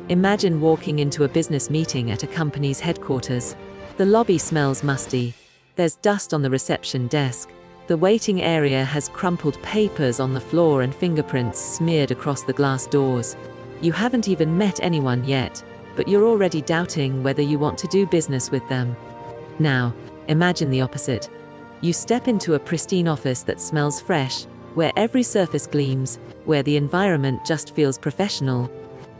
Imagine walking into a business meeting at a company's headquarters. The lobby smells musty. There's dust on the reception desk. The waiting area has crumpled papers on the floor and fingerprints smeared across the glass doors. You haven't even met anyone yet, but you're already doubting whether you want to do business with them. Now, imagine the opposite. You step into a pristine office that smells fresh, where every surface gleams, where the environment just feels professional.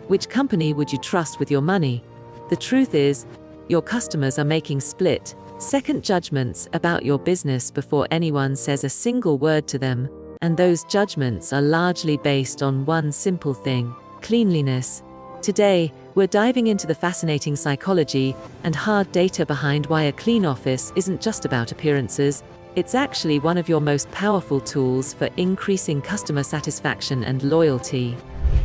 Which company would you trust with your money? The truth is, your customers are making split-second judgments about your business before anyone says a single word to them, and those judgments are largely based on one simple thing: cleanliness. Today, we're diving into the fascinating psychology and hard data behind why a clean office isn't just about appearances. It's actually one of your most powerful tools for increasing customer satisfaction and loyalty.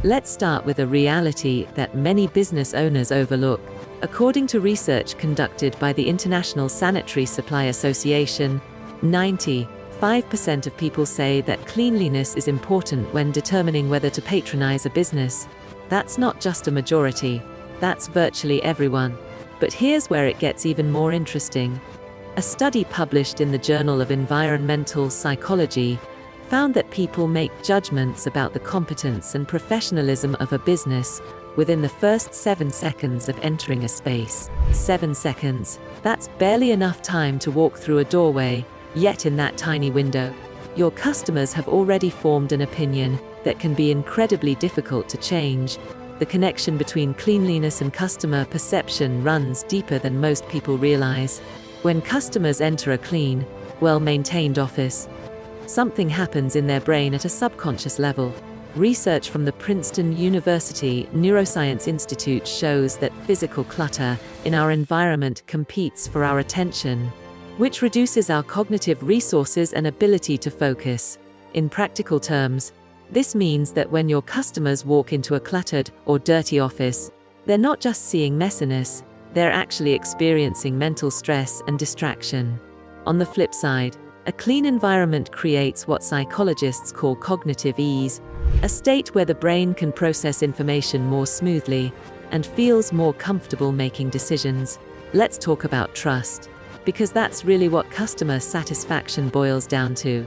Let's start with a reality that many business owners overlook. According to research conducted by the International Sanitary Supply Association, 95% of people say that cleanliness is important when determining whether to patronize a business. That's not just a majority, that's virtually everyone. But here's where it gets even more interesting. A study published in the Journal of Environmental Psychology found that people make judgments about the competence and professionalism of a business within the first 7 seconds of entering a space. 7 seconds. That's barely enough time to walk through a doorway, yet in that tiny window, your customers have already formed an opinion that can be incredibly difficult to change. The connection between cleanliness and customer perception runs deeper than most people realize. When customers enter a clean, well-maintained office, something happens in their brain at a subconscious level. Research from the Princeton University Neuroscience Institute shows that physical clutter in our environment competes for our attention, which reduces our cognitive resources and ability to focus. In practical terms, this means that when your customers walk into a cluttered or dirty office, they're not just seeing messiness, they're actually experiencing mental stress and distraction. On the flip side, a clean environment creates what psychologists call cognitive ease, a state where the brain can process information more smoothly and feels more comfortable making decisions. Let's talk about trust, because that's really what customer satisfaction boils down to.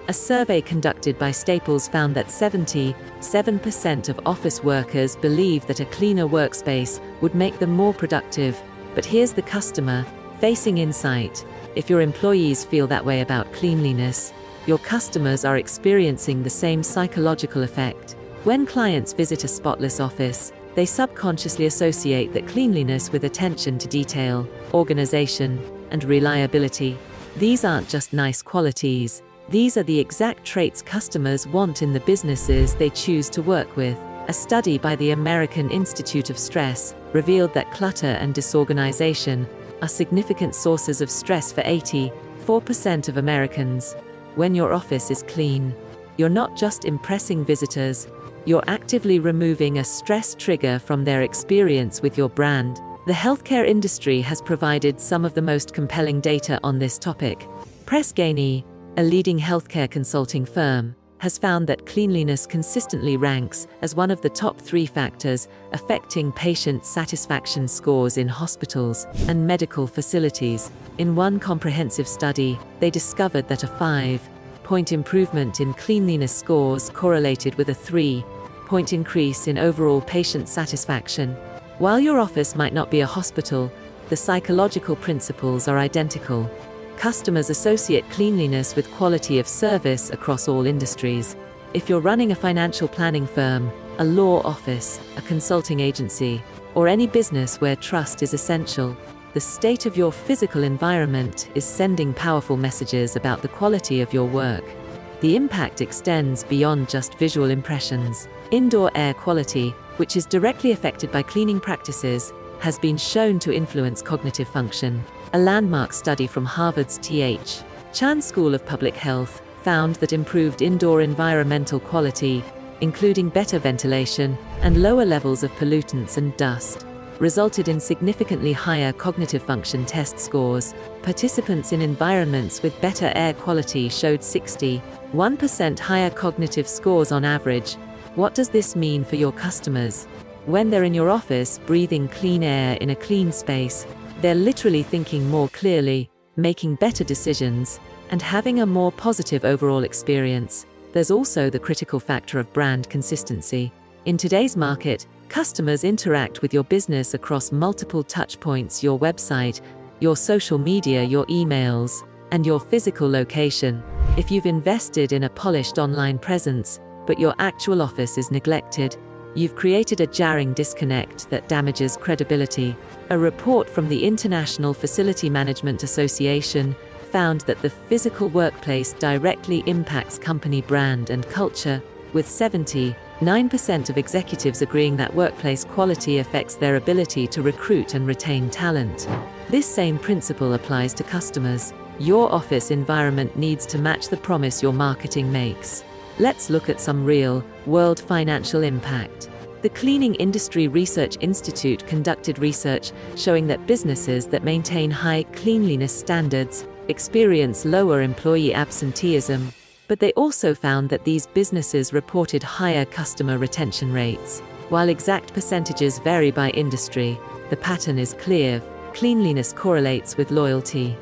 A survey conducted by Staples found that 77% of office workers believe that a cleaner workspace would make them more productive. But here's the customer-facing insight. If your employees feel that way about cleanliness, your customers are experiencing the same psychological effect. When clients visit a spotless office, they subconsciously associate that cleanliness with attention to detail, organization, and reliability. These aren't just nice qualities. These are the exact traits customers want in the businesses they choose to work with. A study by the American Institute of Stress revealed that clutter and disorganization are significant sources of stress for 84% of Americans. When your office is clean, you're not just impressing visitors, you're actively removing a stress trigger from their experience with your brand. The healthcare industry has provided some of the most compelling data on this topic. Press Ganey, a leading healthcare consulting firm, has found that cleanliness consistently ranks as one of the top 3 factors affecting patient satisfaction scores in hospitals and medical facilities. In one comprehensive study, they discovered that a 5-point improvement in cleanliness scores correlated with a 3-point increase in overall patient satisfaction. While your office might not be a hospital, the psychological principles are identical. Customers associate cleanliness with quality of service across all industries. If you're running a financial planning firm, a law office, a consulting agency, or any business where trust is essential, the state of your physical environment is sending powerful messages about the quality of your work. The impact extends beyond just visual impressions. Indoor air quality, which is directly affected by cleaning practices, has been shown to influence cognitive function. A landmark study from Harvard's T.H. Chan School of Public Health found that improved indoor environmental quality, including better ventilation and lower levels of pollutants and dust, resulted in significantly higher cognitive function test scores. Participants in environments with better air quality showed 61% higher cognitive scores on average. What does this mean for your customers? When they're in your office, breathing clean air in a clean space, they're literally thinking more clearly, making better decisions, and having a more positive overall experience. There's also the critical factor of brand consistency. In today's market, customers interact with your business across multiple touchpoints: your website, your social media, your emails, and your physical location. If you've invested in a polished online presence, but your actual office is neglected, you've created a jarring disconnect that damages credibility. A report from the International Facility Management Association found that the physical workplace directly impacts company brand and culture, with 79% of executives agreeing that workplace quality affects their ability to recruit and retain talent. This same principle applies to customers. Your office environment needs to match the promise your marketing makes. Let's look at some real-world financial impact. The Cleaning Industry Research Institute conducted research showing that businesses that maintain high cleanliness standards experience lower employee absenteeism, but they also found that these businesses reported higher customer retention rates. While exact percentages vary by industry, the pattern is clear: cleanliness correlates with loyalty.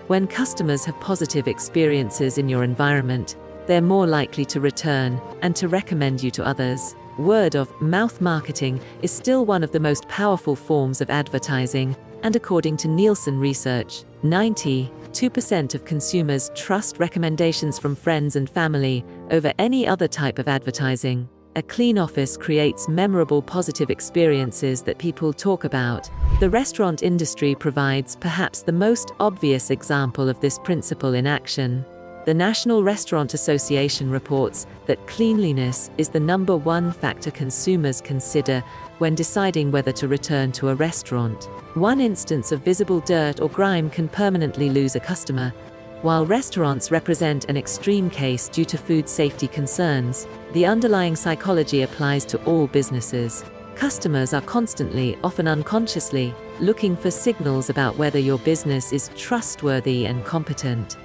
When customers have positive experiences in your environment, they're more likely to return and to recommend you to others. Word-of-mouth marketing is still one of the most powerful forms of advertising, and according to Nielsen research, 92% of consumers trust recommendations from friends and family over any other type of advertising. A clean office creates memorable positive experiences that people talk about. The restaurant industry provides perhaps the most obvious example of this principle in action. The National Restaurant Association reports that cleanliness is the #1 factor consumers consider when deciding whether to return to a restaurant. One instance of visible dirt or grime can permanently lose a customer. While restaurants represent an extreme case due to food safety concerns, the underlying psychology applies to all businesses. Customers are constantly, often unconsciously, looking for signals about whether your business is trustworthy and competent.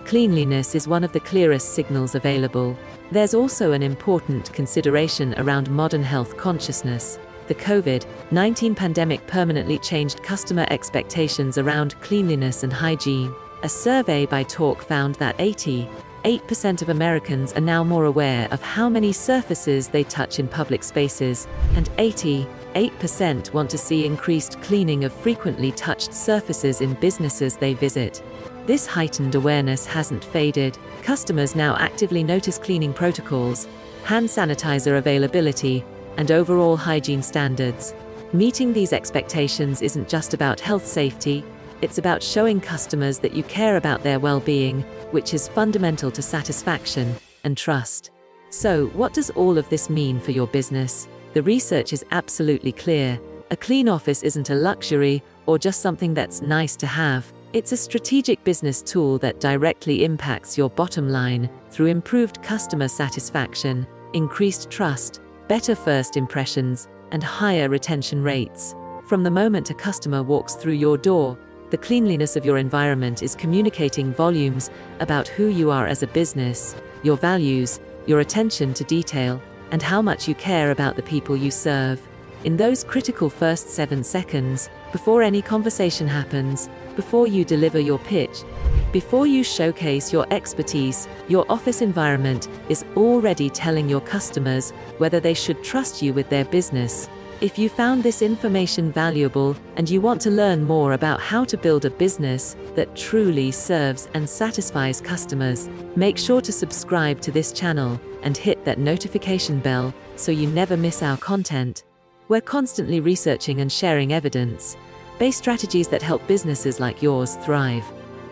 Cleanliness is one of the clearest signals available. There's also an important consideration around modern health consciousness. The COVID-19 pandemic permanently changed customer expectations around cleanliness and hygiene. A survey by Talk found that 88% of Americans are now more aware of how many surfaces they touch in public spaces, and 88% want to see increased cleaning of frequently touched surfaces in businesses they visit. This heightened awareness hasn't faded. Customers now actively notice cleaning protocols, hand sanitizer availability, and overall hygiene standards. Meeting these expectations isn't just about health safety, it's about showing customers that you care about their well-being, which is fundamental to satisfaction and trust. So, what does all of this mean for your business? The research is absolutely clear. A clean office isn't a luxury or just something that's nice to have. It's a strategic business tool that directly impacts your bottom line through improved customer satisfaction, increased trust, better first impressions, and higher retention rates. From the moment a customer walks through your door, the cleanliness of your environment is communicating volumes about who you are as a business, your values, your attention to detail, and how much you care about the people you serve. In those critical first 7 seconds, before any conversation happens, before you deliver your pitch, before you showcase your expertise, your office environment is already telling your customers whether they should trust you with their business. If you found this information valuable and you want to learn more about how to build a business that truly serves and satisfies customers, make sure to subscribe to this channel and hit that notification bell so you never miss our content. We're constantly researching and sharing evidence-based strategies that help businesses like yours thrive.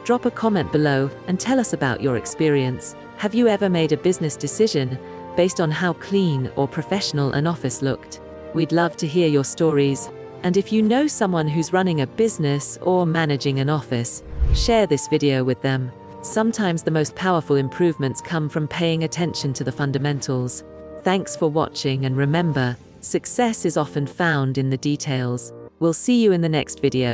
Drop a comment below and tell us about your experience. Have you ever made a business decision based on how clean or professional an office looked? We'd love to hear your stories. And if you know someone who's running a business or managing an office, share this video with them. Sometimes the most powerful improvements come from paying attention to the fundamentals. Thanks for watching, and remember, success is often found in the details. We'll see you in the next video.